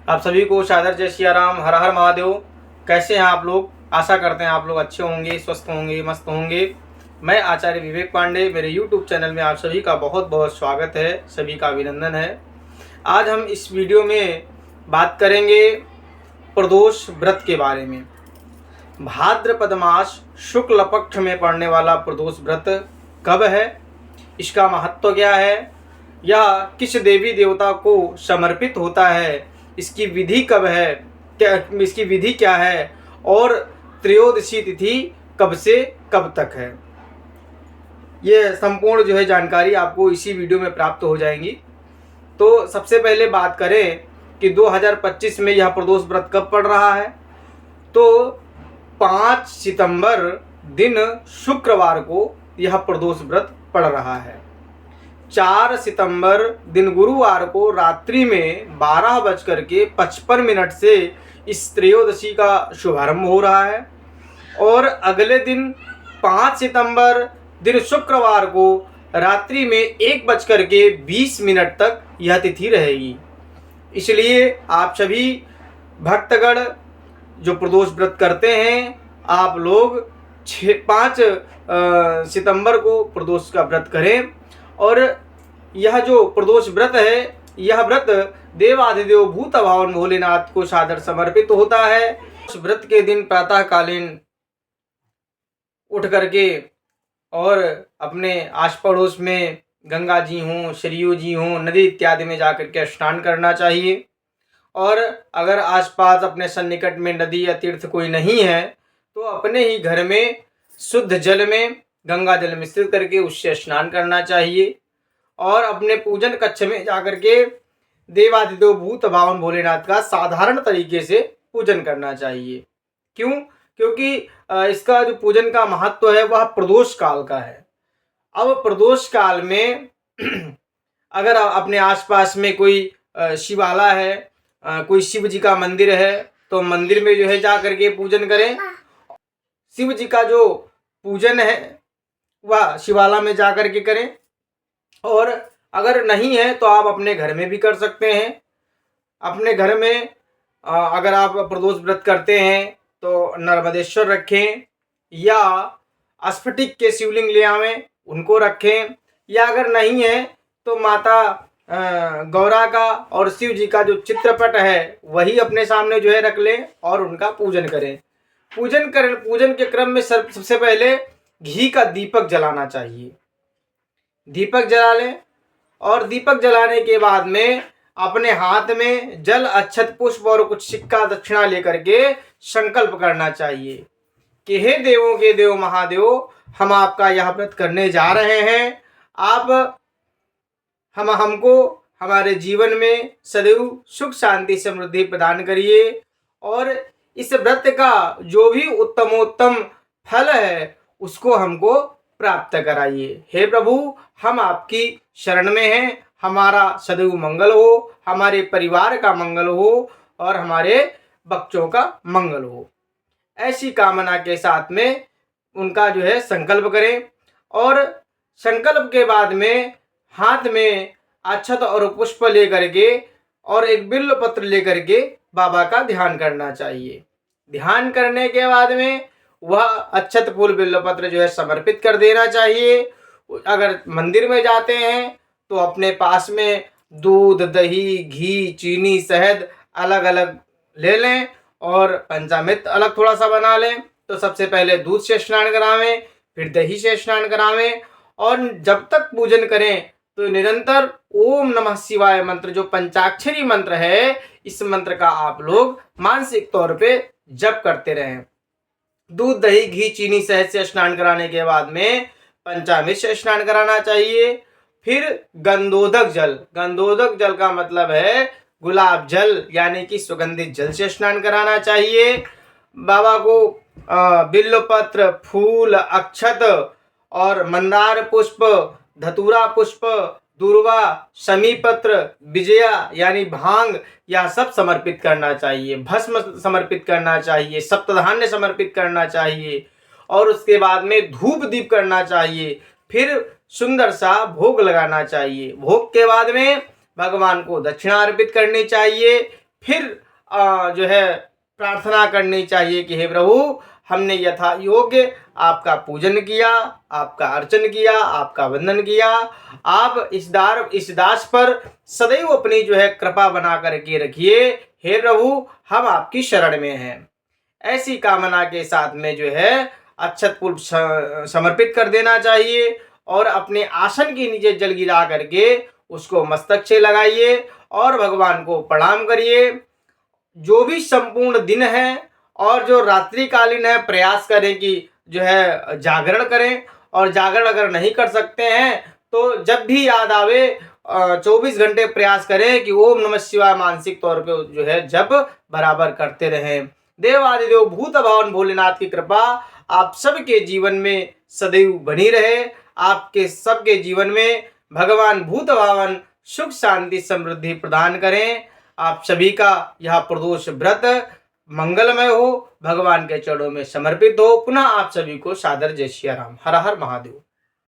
आप सभी को सादर जय सियाराम, हर हर महादेव। कैसे हैं आप लोग? आशा करते हैं आप लोग अच्छे होंगे, स्वस्थ होंगे, मस्त होंगे। मैं आचार्य विवेक पांडे, मेरे YouTube चैनल में आप सभी का बहुत बहुत स्वागत है, सभी का अभिनंदन है। आज हम इस वीडियो में बात करेंगे प्रदोष व्रत के बारे में। भाद्रपद मास शुक्ल पक्ष में पड़ने वाला प्रदोष व्रत कब है, इसका महत्व क्या है, यह किस देवी देवता को समर्पित होता है, इसकी विधि कब है, इसकी विधि क्या है, और त्रयोदशी तिथि कब से कब तक है, ये संपूर्ण जानकारी आपको इसी वीडियो में प्राप्त हो जाएंगी। तो सबसे पहले बात करें कि 2025 में यह प्रदोष व्रत कब पड़ रहा है। तो 5 सितंबर दिन शुक्रवार को यह प्रदोष व्रत पड़ रहा है। 4 सितंबर दिन गुरुवार को रात्रि में 12:55 से इस त्रयोदशी का शुभारंभ हो रहा है और अगले दिन 5 सितंबर दिन शुक्रवार को रात्रि में 1:20 मिनट तक यह तिथि रहेगी। इसलिए आप सभी भक्तगण जो प्रदोष व्रत करते हैं, आप लोग 5 सितंबर को प्रदोष का व्रत करें। और यह जो प्रदोष व्रत है, यह व्रत देवाधिदेव भूत भावन भोलेनाथ को सादर समर्पित होता है। उस व्रत के दिन प्रातःकालीन उठ करके और अपने आस पड़ोस में गंगा जी हों, सरयू जी हों, नदी इत्यादि में जाकर के स्नान करना चाहिए। और अगर आसपास अपने सन्निकट में नदी या तीर्थ कोई नहीं है तो अपने ही घर में शुद्ध जल में गंगा जल मिश्रित करके उससे स्नान करना चाहिए और अपने पूजन कक्ष में जाकर के देवाधिदेव भूत भावन भोलेनाथ का साधारण तरीके से पूजन करना चाहिए। क्यों? क्योंकि इसका जो पूजन का महत्व है वह प्रदोष काल का है। अब प्रदोष काल में अगर अपने आसपास में कोई शिवाला है, कोई शिव जी का मंदिर है, तो मंदिर में जा करके पूजन करें। शिव जी का जो पूजन है वह शिवाला में जा करके करें। और अगर नहीं है तो आप अपने घर में भी कर सकते हैं। अपने घर में अगर आप प्रदोष व्रत करते हैं तो नर्मदेश्वर रखें या स्फटिक के शिवलिंग ले आवें, उनको रखें। या अगर नहीं है तो माता गौरा का और शिव जी का जो चित्रपट है वही अपने सामने रख लें और उनका पूजन करें। पूजन के क्रम में सबसे पहले घी का दीपक जलाना चाहिए। दीपक जला लें और दीपक जलाने के बाद में अपने हाथ में जल, अक्षत, पुष्प और कुछ सिक्का दक्षिणा लेकर के संकल्प करना चाहिए कि हे देवों के देव महादेव, हम आपका यह व्रत करने जा रहे हैं। आप हमको हमारे जीवन में सदैव सुख शांति समृद्धि प्रदान करिए और इस व्रत का जो भी उत्तमोत्तम फल है उसको हमको प्राप्त कराइए। हे प्रभु, हम आपकी शरण में हैं। हमारा सदैव मंगल हो, हमारे परिवार का मंगल हो और हमारे बच्चों का मंगल हो। ऐसी कामना के साथ में उनका संकल्प करें और संकल्प के बाद में हाथ में अक्षत और पुष्प लेकर के और एक बिल्व पत्र लेकर के बाबा का ध्यान करना चाहिए। ध्यान करने के बाद में वह अक्षत, फूल, बिल्व पत्र समर्पित कर देना चाहिए। अगर मंदिर में जाते हैं तो अपने पास में दूध, दही, घी, चीनी, शहद अलग अलग ले लें और पंचामृत अलग थोड़ा सा बना लें। तो सबसे पहले दूध से स्नान करावें, फिर दही से स्नान करावें और जब तक पूजन करें तो निरंतर ओम नमः शिवाय मंत्र, जो पंचाक्षरी मंत्र है, इस मंत्र का आप लोग मानसिक तौर पे जप करते रहें। दूध, दही, घी, चीनी, शहद से स्नान कराने के बाद में पंचामृत से स्नान कराना चाहिए। फिर गंधोदक जल का मतलब है गुलाब जल, यानी कि सुगंधित जल से स्नान कराना चाहिए। बाबा को बिल्व पत्र, फूल, अक्षत और मंदार पुष्प, धतूरा पुष्प, दूर्वा, शमी पत्र, विजया यानी भांग, यह सब समर्पित करना चाहिए। भस्म समर्पित करना चाहिए, सप्तधान्य समर्पित करना चाहिए और उसके बाद में धूप दीप करना चाहिए। फिर सुंदर सा भोग लगाना चाहिए। भोग के बाद में भगवान को दक्षिणा अर्पित करनी चाहिए। फिर जो है प्रार्थना करनी चाहिए कि हे प्रभु, हमने यथा योग्य आपका पूजन किया, आपका अर्चन किया, आपका वंदन किया। आप इस दास पर सदैव अपनी जो है कृपा बना करके रखिए। हे प्रभु, हम आपकी शरण में हैं। ऐसी कामना के साथ में जो है अक्षत पुष्प समर्पित कर देना चाहिए और अपने आसन के नीचे जल गिरा करके उसको मस्तक से लगाइए और भगवान को प्रणाम करिए। जो भी संपूर्ण दिन है और जो रात्रिकालीन है, प्रयास करें कि जो है जागरण करें, और जागरण अगर नहीं कर सकते हैं तो जब भी याद आवे 24 घंटे प्रयास करें कि ओम नमः शिवाय मानसिक तौर पे जो है जप बराबर करते रहें। देवादिदेव भूत भावन भोलेनाथ की कृपा आप सबके जीवन में सदैव बनी रहे। आपके सबके जीवन में भगवान भूत भावन सुख शांति समृद्धि प्रदान करें। आप सभी का यह प्रदोष व्रत मंगलमय हो, भगवान के चरणों में समर्पित हो। पुनः आप सभी को सादर जय सिया राम। हर हर महादेव।